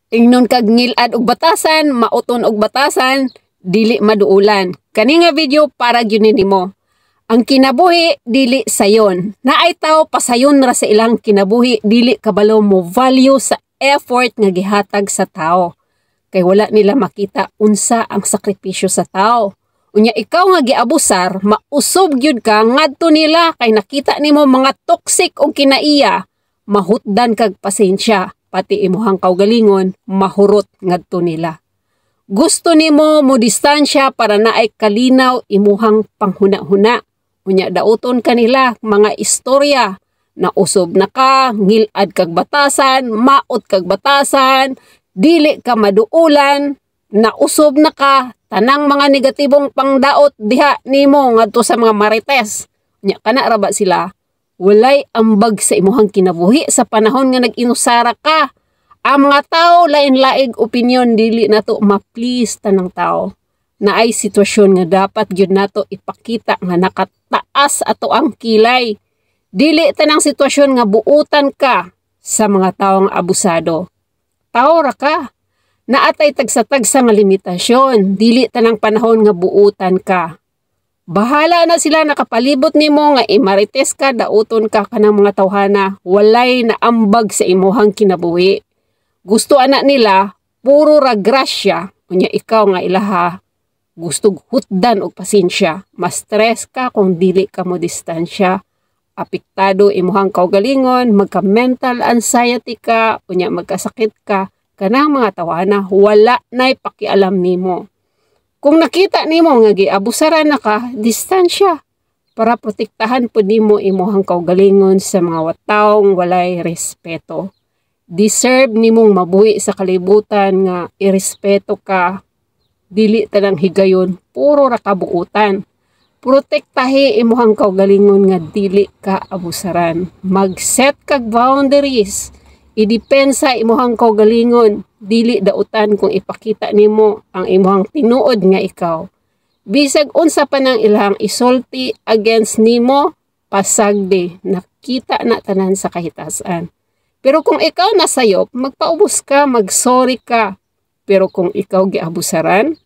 Ingnon kag ngilad og batasan, mauton og batasan, dili maduulan. Kani nga video para gyud nimo. Ang kinabuhi dili sayon. Naay tawo pasayon ra sa ilang kinabuhi, dili kabalo mo value sa effort nga gihatag sa tawo. Kay wala nila makita unsa ang sakripisyo sa tawo. Unya ikaw nga giabusar, mausob gyud ka ngadto nila kay nakita nimo mga toxic og kinaiya, mahutdan kag pasensya, pati imuhang kaugalingon mahurot ngadto nila. Gusto nimo mo distansya para naay kalinaw imuhang panghuna-huna. Unya dauton kanila mga istorya na usob na ka, ngilad kag batasan, maot kag batasan, dili ka maduulan, na usob na ka, tanang mga negatibong pangdaot diha nimo ngadto sa mga marites. Nya kana ra ba sila? Walay ambag sa imuhang kinabuhi sa panahon nga nag-inusara ka. Ang mga tao lain-laig opinyon, dili nato ma-please tanang tao. Naay sitwasyon nga dapat gyud nato ipakita nga nakataas ato ang kilay. Dili tanang sitwasyon nga buutan ka sa mga taong abusado. Tao ra ka. Naatay tagsa-tagsa nga limitasyon, dili tanang panahon nga buutan ka. Bahala na sila nakapalibot nimo nga imarites ka, dauton ka kanang mga tawhana, walay na ambag sa imuhang kinabuhi. Gusto ana nila, puro ra grasya, unya ikaw nga ilaha, gusto hutdan og pasensya. Mas stress ka kung dili ka mo distansya. Apektado imuhang kaugalingon, magka-mental anxiety ka, unya magkasakit ka, kanang mga tawana, wala na'y pakialam nimo. Kung nakita nimo nga giabusaran na ka, distansya para protektahan po nimo imuhang kaugalingon sa mga taong walay respeto. Deserve nimong mabuhi sa kalibutan nga irespeto ka, dili tanang higayon, puro ra kabuutan. Protektahi imuhang kaugalingon nga dili ka abusaran. Mag-set kag boundaries. Idepensa imuhang kaugalingon, dili dautan kung ipakita nimo ang imuhang tinuod nga ikaw. Bisag unsa pa nang ilang isulti against nimo, pasagdi, nakita na tanan sa kahitasan. Pero kung ikaw nasayop, magpaubos ka, magsorry ka. Pero kung ikaw giabusaran,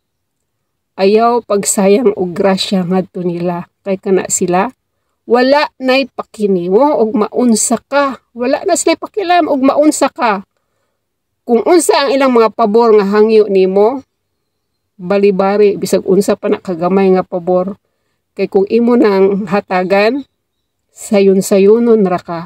ayaw pagsayang og grasya ngadto nila, kay kana sila wala na'y pakinimo og maunsa ka. Wala na sila pakilam og maunsa ka. Kung unsa ang ilang mga pabor nga hangyo nimo, balibari bisag unsa pa na kagamay nga pabor. Kay kung imo nang hatagan, sayon-sayonon ra ka.